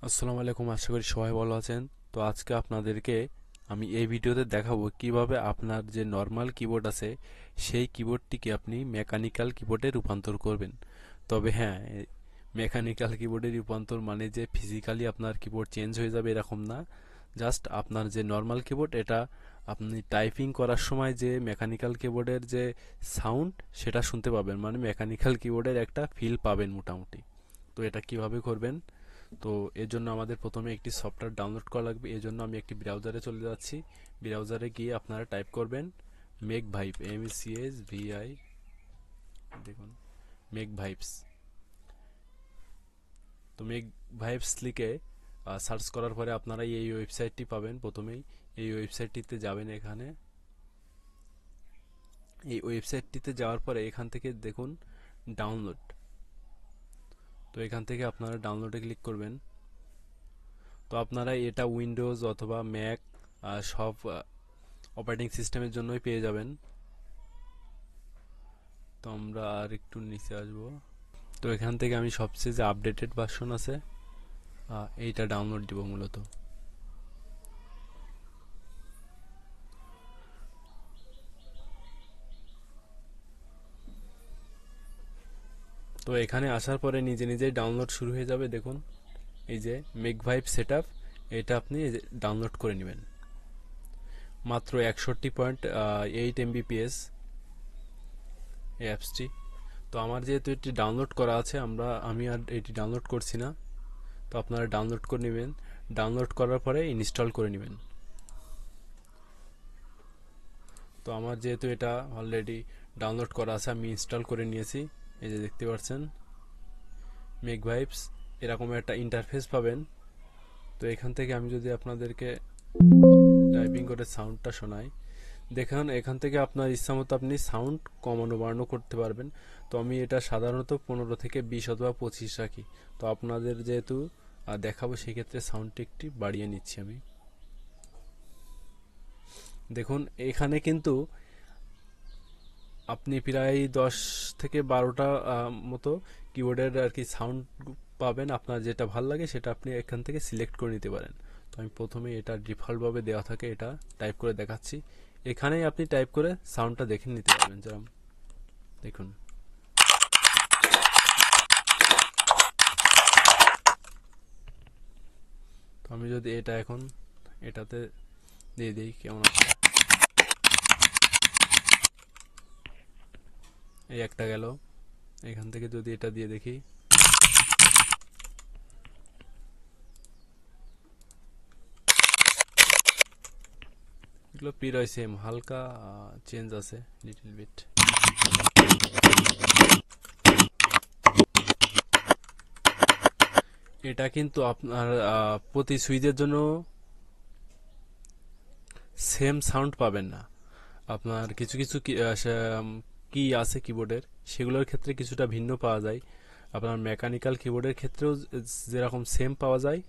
আসসালামু আলাইকুম, আশা করি সবাই ভালো আছেন। তো আজকে আপনাদেরকে আমি এই ভিডিওতে দেখাবো কিভাবে আপনার যে নর্মাল কিবোর্ড আছে সেই কিবোর্ডটিকে আপনি মেকানিক্যাল কিবোর্ডে রূপান্তর করবেন। তবে হ্যাঁ, মেকানিক্যাল কিবোর্ডে রূপান্তর মানে যে ফিজিক্যালি আপনার কিবোর্ড চেঞ্জ হয়ে যাবে এরকম না। জাস্ট আপনার যে নর্মাল কিবোর্ড এটা আপনি টাইপিং করার সময় যে মেকানিক্যাল কিবোর্ডের যে সাউন্ড সেটা শুনতে পাবেন, মানে মেকানিক্যাল কিবোর্ডের একটা ফিল পাবেন মোটামুটি। তো এটা কিভাবে করবেন? তো এর জন্য আমাদের প্রথমে একটি সফটওয়্যার ডাউনলোড করা লাগবে। এর জন্য আমি একটি ব্রাউজারে চলে যাচ্ছি। ব্রাউজারে গিয়ে আপনারা টাইপ করবেন মেক ভাইব, MECHVI, দেখুন মেক ভাইবস। তো মেক ভাইবস লিখে সার্চ করার পরে আপনারা এই ওয়েবসাইটটি পাবেন। প্রথমেই এই ওয়েবসাইটটিতে যাবেন। এখানে এই ওয়েবসাইটটিতে যাওয়ার পরে এখান থেকে দেখুন ডাউনলোড। তো এখান থেকে আপনারা ডাউনলোডে ক্লিক করবেন। তো আপনারা এটা উইন্ডোজ অথবা ম্যাক সব অপারেটিং সিস্টেমের জন্যই পেয়ে যাবেন। তো আমরা আর একটু নিচে আসব। তো এখান থেকে আমি সবচেয়ে যে আপডেটেড ভার্সন আছে এইটা ডাউনলোড দিব মূলত। তো এখানে আসার পরে নিজে নিজেই ডাউনলোড শুরু হয়ে যাবে। দেখুন এই যে মেক ভাইব সেটআপ, এটা আপনি ডাউনলোড করে নেবেন। মাত্র 61.8 MB এই অ্যাপসটি। তো আমার যেহেতু এটি ডাউনলোড করা আছে আমি আর এটি ডাউনলোড করছি না। তো আপনারা ডাউনলোড করে নেবেন। ডাউনলোড করার পরে ইনস্টল করে নেবেন। তো আমার যেহেতু এটা অলরেডি ডাউনলোড করা আছে আমি ইনস্টল করে নিয়েছি। এই যে দেখতে পাচ্ছেন মেক ভাইবস, এরকম একটা ইন্টারফেস পাবেন। তো এখান থেকে আমি যদি আপনাদেরকে টাইপিং করে সাউন্ডটা শোনাই, দেখুন এখান থেকে আপনার ইচ্ছা মতো আপনি সাউন্ড কমানো বাড়ানো করতে পারবেন। তো আমি এটা সাধারণত 15 থেকে 20 অথবা 25 রাখি। তো আপনাদের যেহেতু দেখাবো সেক্ষেত্রে সাউন্ডটি একটি বাড়িয়ে নিচ্ছি আমি। দেখুন এখানে কিন্তু আপনি প্রায় 10 থেকে 12টা মতো কিবোর্ডের আর কি সাউন্ড পাবেন। আপনার যেটা ভালো লাগে সেটা আপনি এখান থেকে সিলেক্ট করে নিতে পারেন। তো আমি প্রথমে এটা ডিফল্টভাবে দেওয়া থাকে, এটা টাইপ করে দেখাচ্ছি। এখানেই আপনি টাইপ করে সাউন্ডটা দেখে নিতে পারবেন। যেমন দেখুন তো আমি যদি এটা এখন এটাতে দিয়ে দিই কেমন আছে। এই একটা গেল। এখান থেকে যদি এটা দিয়ে দেখি, এগুলো প্রায় সেম, হালকা চেঞ্জ আছে লিটল বিট। এটা কিন্তু আপনার প্রতি সুইচের জন্য সেম সাউন্ড পাবেন না। আপনার কিছু কিছু কি আছে কিবোর্ডের, সেগুলোর ক্ষেত্রে কিছুটা ভিন্ন পাওয়া যায়। আপনার মেকানিক্যাল কিবোর্ডের ক্ষেত্রেও যেরকম সেম পাওয়া যায়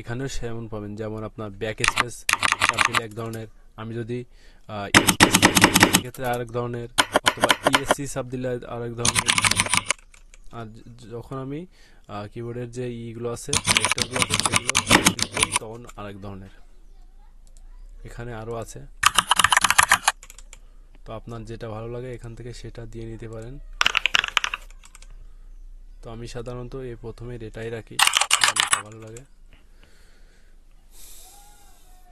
এখানেও সেমন পাবেন। যেমন আপনার ব্যাক স্পেস চাপ দিলে এক ধরনের, আমি যদি ক্ষেত্রে আরেক ধরনের, অথবা ESC চাপ দিলে আরেক ধরনের। আর যখন আমি কিবোর্ডের যে ইগুলো আছে সেগুলো তখন আরেক ধরনের। এখানে আরও আছে। তো আপনার যেটা ভালো লাগে এখান থেকে সেটা দিয়ে নিতে পারেন। তো আমি সাধারণত এই প্রথমে এটাই রাখি, এটা ভালো লাগে।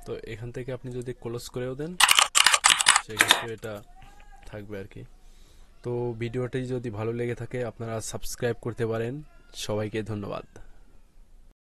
তো এখান থেকে আপনি যদি ক্লোজ করেও দেন সেক্ষেত্রে এটা থাকবে আর কি। তো ভিডিওটি যদি ভালো লেগে থাকে আপনারা সাবস্ক্রাইব করতে পারেন। সবাইকে ধন্যবাদ।